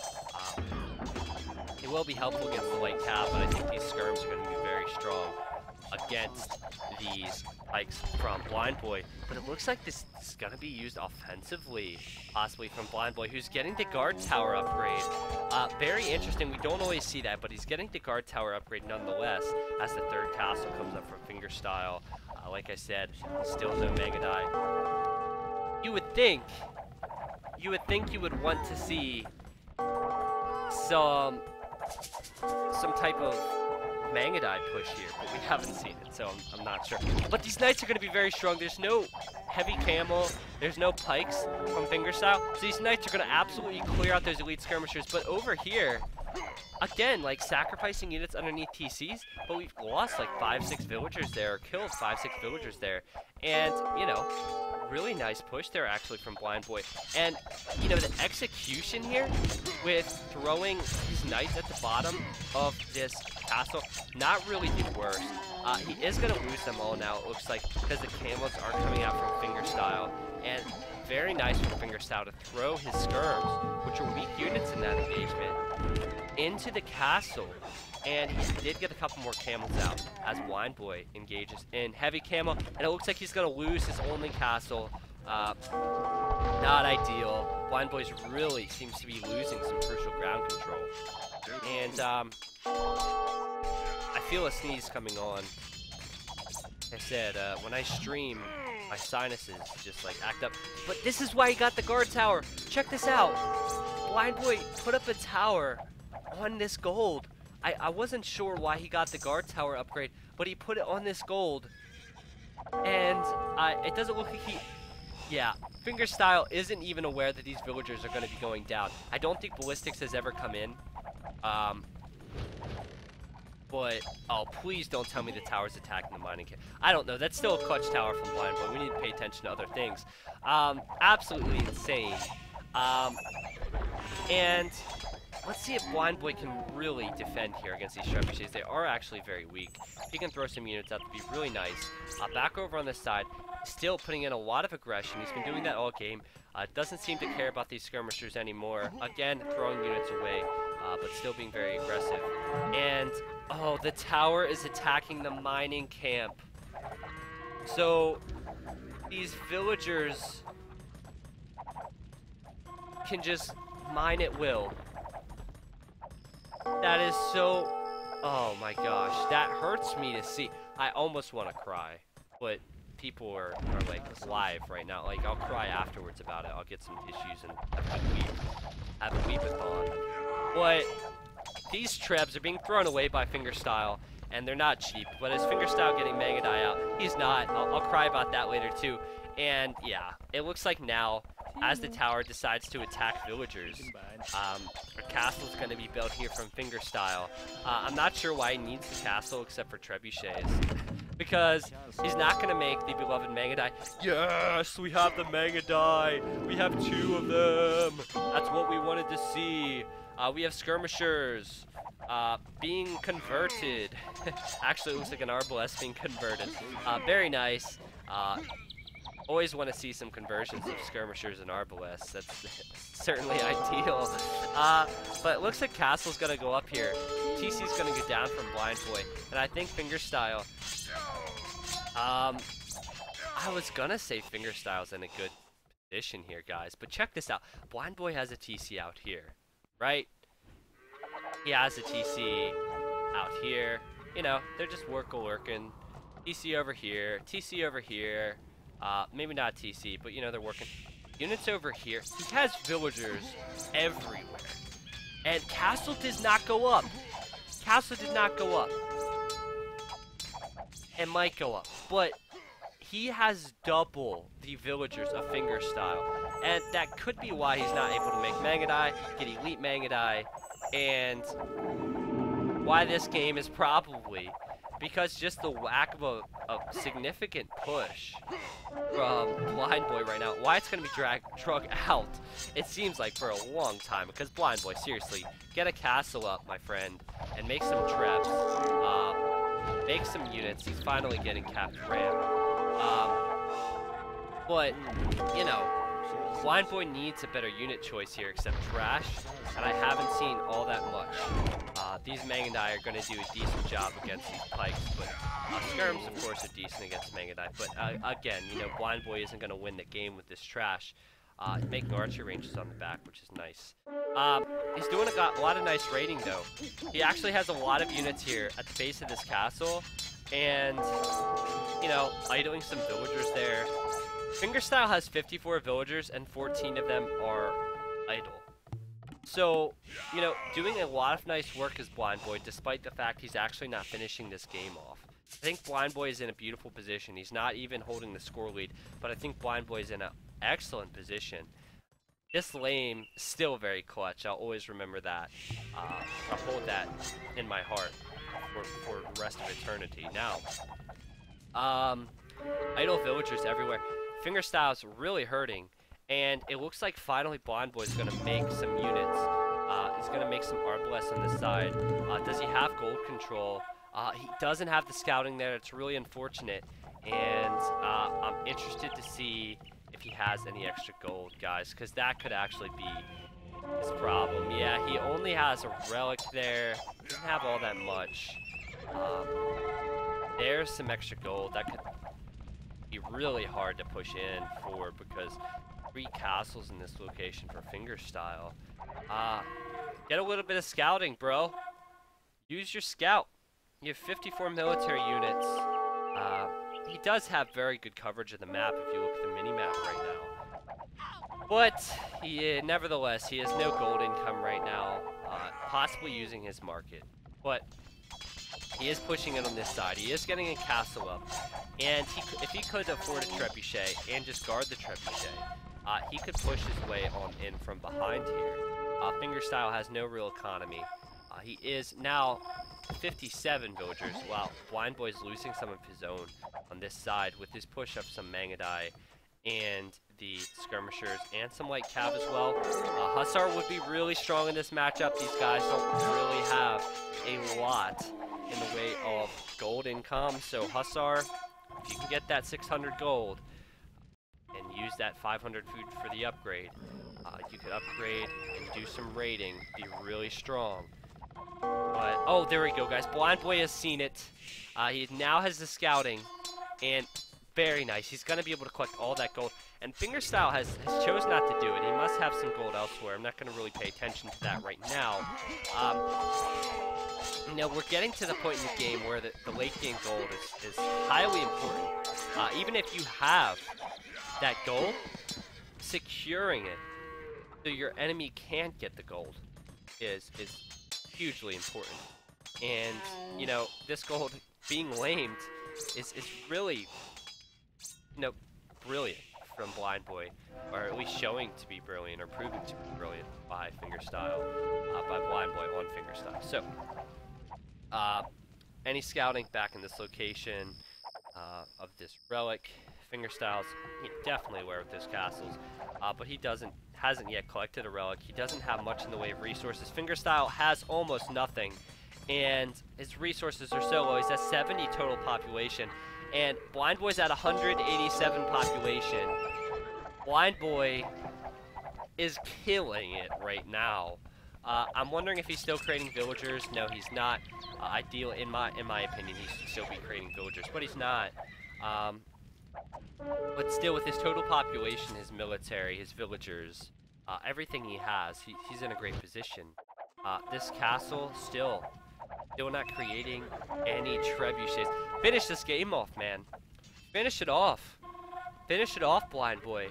S1: It will be helpful against the light cav, but I think these skirms are going to be very strong against these pikes from Blind Boy. But it looks like this is going to be used offensively, possibly from Blind Boy, who's getting the guard tower upgrade. Very interesting. We don't always see that, but he's getting the guard tower upgrade nonetheless as the third castle comes up from Fingerstyle. Like I said, still no Mega Die. You would think you would want to see some type of Mangadai push here, but we haven't seen it, so I'm not sure. But these knights are going to be very strong. There's no heavy camel, there's no pikes from Fingerstyle, so these knights are going to absolutely clear out those elite skirmishers. But over here, again, like sacrificing units underneath TCs, but we've lost like 5-6 villagers there, or killed 5-6 villagers there, and you know, really nice push there actually from Blind Boy. And you know, the execution here with throwing his knights at the bottom of this castle, not really the worst. He is going to lose them all now, it looks like, because the camels are coming out from Fingerstyle. And very nice from Fingerstyle to throw his skirms, which are weak units in that engagement, into the castle. And he did get a couple more camels out as Blind Boy engages in heavy camel. And it looks like he's going to lose his only castle. Not ideal. Blind Boy's really seems to be losing some crucial ground control. And I feel a sneeze coming on. Like I said, when I stream, my sinuses just like act up. But this is why he got the guard tower. Check this out. Blind Boy put up a tower on this gold. I wasn't sure why he got the guard tower upgrade, but he put it on this gold. And it doesn't look like he... Yeah, Fingerstyle isn't even aware that these villagers are going to be going down. I don't think ballistics has ever come in. But, oh, please don't tell me the tower's attacking the mining camp. I don't know. That's still a clutch tower from Blind Boy. We need to pay attention to other things. Absolutely insane. And let's see if Blind Boy can really defend here against these trebuchets. They are actually very weak. He can throw some units out to be really nice. Back over on this side, still putting in a lot of aggression. He's been doing that all game. Doesn't seem to care about these skirmishers anymore. Again, throwing units away, but still being very aggressive. And, oh, the tower is attacking the mining camp. So, these villagers can just mine at will. That is so... Oh my gosh, that hurts me to see. I almost want to cry, but people are like live right now. Like, I'll cry afterwards about it. I'll get some tissues and have a weep-a-thon. But these trebs are being thrown away by Fingerstyle, and they're not cheap. But as Fingerstyle getting Mega Die out, he's not. I'll cry about that later too. And yeah, it looks like now, as the tower decides to attack villagers, a castle's going to be built here from Fingerstyle. I'm not sure why he needs the castle except for trebuchets. Because he's not going to make the beloved Mega Die. Yes, we have the Mega Die. We have 2 of them. That's what we wanted to see. We have skirmishers being converted. Actually, it looks like an arbalest being converted. Very nice. Always want to see some conversions of skirmishers and arbalests. That's certainly ideal. But it looks like Castle's going to go up here. TC's going to go down from Blind Boy. And I think Fingerstyle... I was going to say Fingerstyle's in a good position here, guys. But check this out. Blind Boy has a TC out here, right? He has a TC out here. You know, they're just working. TC over here. TC over here. Maybe not TC, but you know, they're working. Units over here. He has villagers everywhere. And Castle does not go up. Castle did not go up. It might go up. But he has double the villagers of Fingerstyle. And that could be why he's not able to make Mega Die, get Elite Mega Die, and why this game is probably because just the lack of a significant push from Blind Boy right now. Why it's going to be drug out, it seems like, for a long time. Because Blind Boy, seriously, get a castle up, my friend, and make some trebs, make some units. He's finally getting capped ram. But, you know, Blind Boy needs a better unit choice here except trash, and I haven't seen all that much. These Mangandai are going to do a decent job against these pikes, but skirms, of course, are decent against Mangandai. But again, you know, Blind Boy isn't going to win the game with this trash. Making archery ranges on the back, which is nice. He's doing a lot of nice raiding, though. He actually has a lot of units here at the base of this castle, and, you know, idling some villagers there. Fingerstyle has 54 villagers, and 14 of them are idle. So, you know, doing a lot of nice work as Blind Boy, despite the fact he's actually not finishing this game off. I think Blind Boy is in a beautiful position. He's not even holding the score lead, but I think Blind Boy is in an excellent position. This lane is still very clutch. I'll always remember that. I'll hold that in my heart for the rest of eternity. Now, idle villagers everywhere. Fingerstyle's really hurting, and it looks like finally Blind Boy is going to make some units. He's going to make some arbalests on this side. Does he have gold control? He doesn't have the scouting there. It's really unfortunate, and I'm interested to see if he has any extra gold, guys, because that could actually be his problem. Yeah, he only has a relic there. Doesn't have all that much. There's some extra gold. That could be really hard to push in for, because 3 castles in this location for Fingerstyle. Get a little bit of scouting, bro. Use your scout. You have 54 military units. He does have very good coverage of the map if you look at the mini-map right now. But, nevertheless, he has no gold income right now, possibly using his market. But he is pushing it on this side. He is getting a castle up. And if he could afford a trebuchet and just guard the trebuchet, he could push his way on in from behind here. Fingerstyle has no real economy. He is now 57 villagers, while Blind Boy's losing some of his own on this side with his push up some Mangandai and the skirmishers and some light cav as well. Hussar would be really strong in this matchup. These guys don't really have a lot in the way of gold income, so Hussar, if you can get that 600 gold and use that 500 food for the upgrade, you could upgrade and do some raiding, be really strong. But, oh, there we go, guys. Blind Boy has seen it. He now has the scouting, and very nice. He's going to be able to collect all that gold. And Fingerstyle has chose not to do it. He must have some gold elsewhere. I'm not going to really pay attention to that right now. You know, we're getting to the point in the game where the late game gold is highly important. Even if you have that gold, securing it so your enemy can't get the gold is hugely important. And, you know, this gold being lamed is really, you know, brilliant from Blind Boy, or at least showing to be brilliant, or proving to be brilliant by Fingerstyle, by Blind Boy on Fingerstyle. So, any scouting back in this location of this relic. Fingerstyle's definitely aware of those castles, but he hasn't yet collected a relic. He doesn't have much in the way of resources. Fingerstyle has almost nothing, and his resources are so low. He's at 70 total population, and Blind Boy's at 187 population. Blind Boy is killing it right now. I'm wondering if he's still creating villagers. No, he's not. Ideal, in my opinion, he should still be creating villagers, but he's not. But still, with his total population, his military, his villagers, everything he has, he's in a great position. This castle, still not creating any trebuchets. Finish this game off, man. Finish it off. Finish it off, Blind Boy.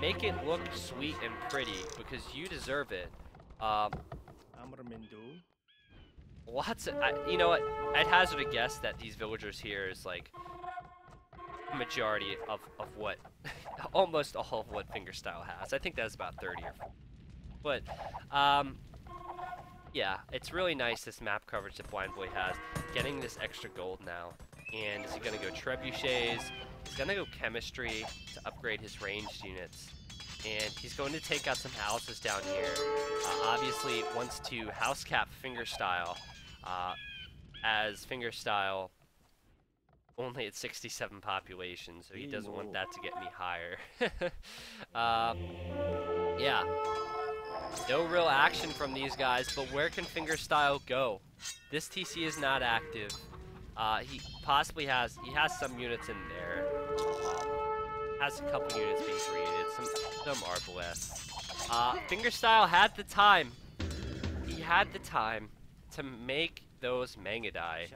S1: Make it look sweet and pretty, because you deserve it. You know what? I'd hazard a guess that these villagers here is like majority of what almost all of what Fingerstyle has. I think that's about 30 or 40. But yeah, it's really nice, this map coverage that Blind Boy has, getting this extra gold now. And is he gonna go trebuchets? He's gonna go chemistry to upgrade his ranged units, and he's going to take out some houses down here. Obviously wants to house cap Fingerstyle, as Fingerstyle only at 67 population, so he doesn't want that to get me higher. Yeah. No real action from these guys, but where can Fingerstyle go? This TC is not active. He possibly has some units in there. Has a couple units being created, some arbalests. Fingerstyle had the time. He had the time to make those Mangadai.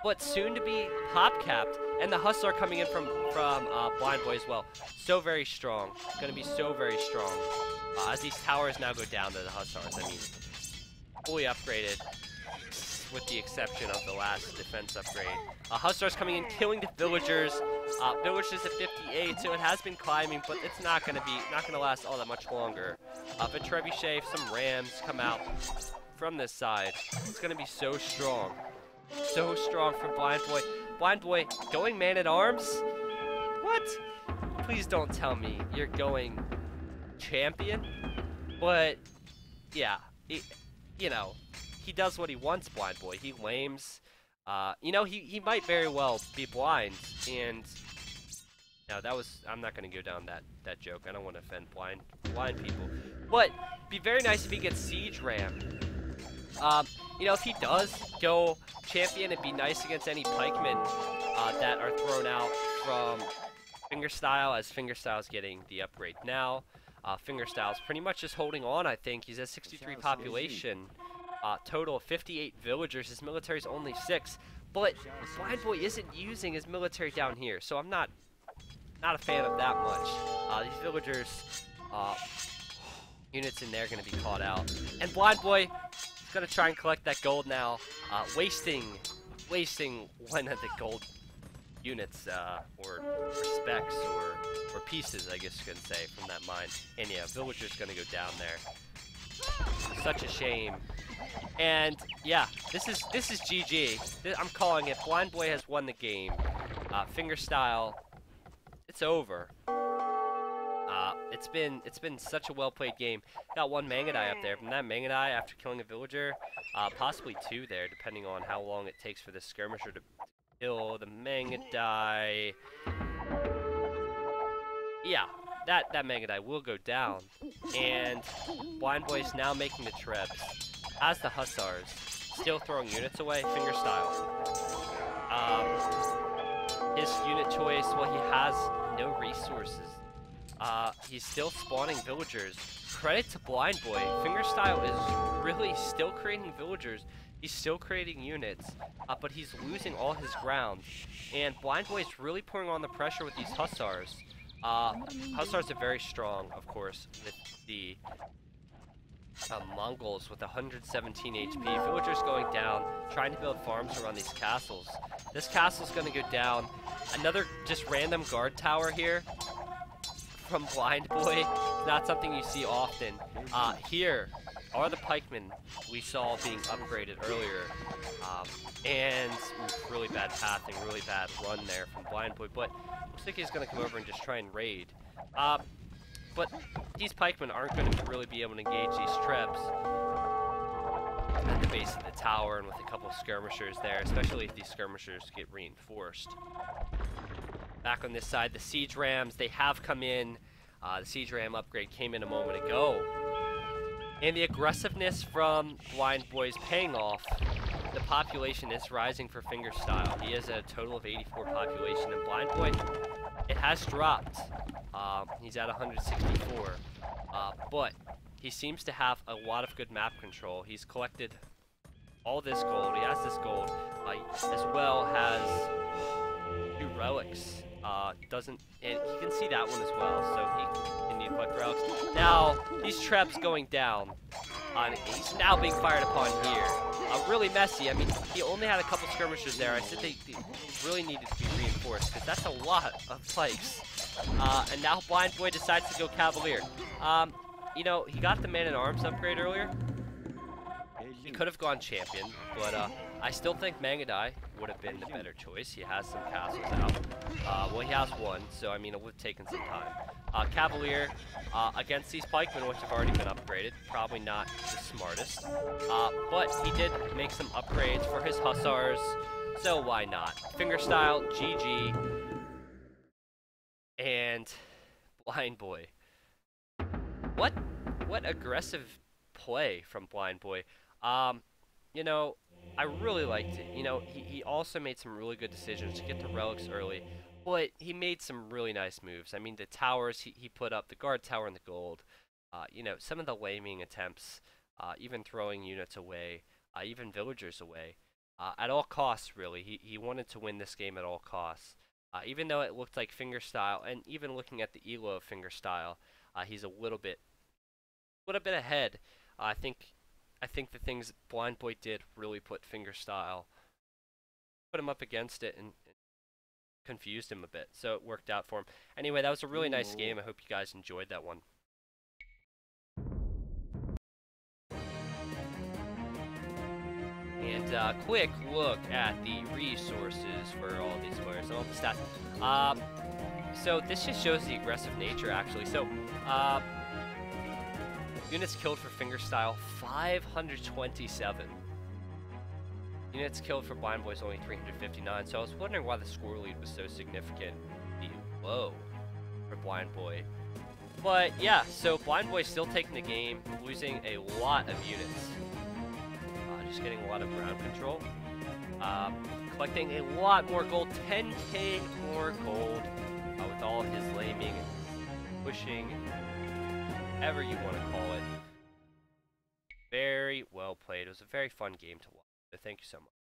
S1: But soon to be pop capped, and the Hussar coming in from Blind Boy as well. So very strong. Going to be so very strong. As these towers now go down to the Hussars. I mean, fully upgraded, with the exception of the last defense upgrade. Hussars coming in, killing the villagers. Villagers at 58, so it has been climbing, but it's not going to last all that much longer. But Trebuchet, some rams come out from this side. It's going to be so strong. So strong from Blind Boy. Blind Boy going man-at-arms? What? Please don't tell me you're going champion. But, yeah, you know, he does what he wants, Blind Boy. He lames. You know, he might very well be blind, and no, I'm not going to go down that joke. I don't want to offend blind people. But, be very nice if he gets siege ram. You know, if he does go champion, it'd be nice against any pikemen that are thrown out from Fingerstyle, as Fingerstyle's getting the upgrade now. Fingerstyle's pretty much just holding on, I think. He's at 63 population. Total of 58 villagers. His military's only 6. But Blind Boy isn't using his military down here, so I'm not a fan of that much. These villagers, units in there are going to be caught out. And Blind Boy is going to try and collect that gold now, wasting one of the gold units, or specs, or pieces, I guess you can say, from that mine. And yeah, villager's going to go down there. Such a shame. And yeah, this is GG. I'm calling it. Blind Boy has won the game. Fingerstyle, it's over. It's been such a well played game. Got one Mangadai up there. From that Mangadai, after killing a villager, possibly 2 there, depending on how long it takes for this skirmisher to kill the Mangadai. Yeah, that Mangadai will go down. And Blind Boy is now making the Trebs. As the Hussars, still throwing units away. Fingerstyle. His unit choice, well, he has no resources. He's still spawning villagers. Credit to Blind Boy. Fingerstyle is really still creating villagers. He's still creating units, but he's losing all his ground. And Blind Boy is really putting on the pressure with these Hussars. Hussars are very strong, of course, with the Mongols with 117 HP. Villagers going down, trying to build farms around these castles. This castle's going to go down. Another just random guard tower here from Blind Boy. Not something you see often. Here are the pikemen we saw being upgraded earlier. And really bad pathing, really bad run there from Blind Boy. But looks like he's going to come over and just try and raid. But these pikemen aren't going to really be able to engage these Trebs at the base of the tower and with a couple of skirmishers there, especially if these skirmishers get reinforced. Back on this side, the siege rams, they have come in. The siege ram upgrade came in a moment ago. And the aggressiveness from Blind Boy is paying off. The population is rising for Fingerstyle. He has a total of 84 population, and Blind Boy, it has dropped. He's at 164, but he seems to have a lot of good map control. He's collected all this gold. He has this gold, as well has 2 relics. And you can see that one as well, so he can continue to collect relics. Now, these traps going down, he's now being fired upon here. Really messy. I mean, he only had a couple skirmishers there. I said they really needed to be reinforced, because that's a lot of pikes. And now Blind Boy decides to go Cavalier. You know, he got the Man-at-Arms upgrade earlier. He could have gone Champion, but I still think Mangadai would have been the better choice. He has some castles out. Well, he has one, so I mean, it would have taken some time. Cavalier against these pikemen, which have already been upgraded. Probably not the smartest. But he did make some upgrades for his hussars, so why not? Fingerstyle, GG, and Blind Boy. What aggressive play from Blind Boy. You know, I really liked it. You know, he also made some really good decisions to get the relics early, but he made some really nice moves. I mean, the towers he put up, the guard tower and the gold, you know, some of the laming attempts, even throwing units away, even villagers away, at all costs, really. He wanted to win this game at all costs. Even though it looked like Fingerstyle, and even looking at the elo of Fingerstyle, he's a little bit ahead. I think the things Blind Boy did really put Fingerstyle, put him up against it and confused him a bit. So it worked out for him. Anyway, that was a really nice game. I hope you guys enjoyed that one. And quick look at the resources for all these players and all the stats. So this just shows the aggressive nature, actually. So, units killed for Fingerstyle, 527. Units killed for Blind Boy is only 359, so I was wondering why the score lead was so significantly low for Blind Boy. But yeah, so Blind Boy's still taking the game, losing a lot of units. Just getting a lot of ground control. Collecting a lot more gold, 10k more gold, with all of his laming and pushing, whatever you want to call it. Very well played. It was a very fun game to watch. So thank you so much.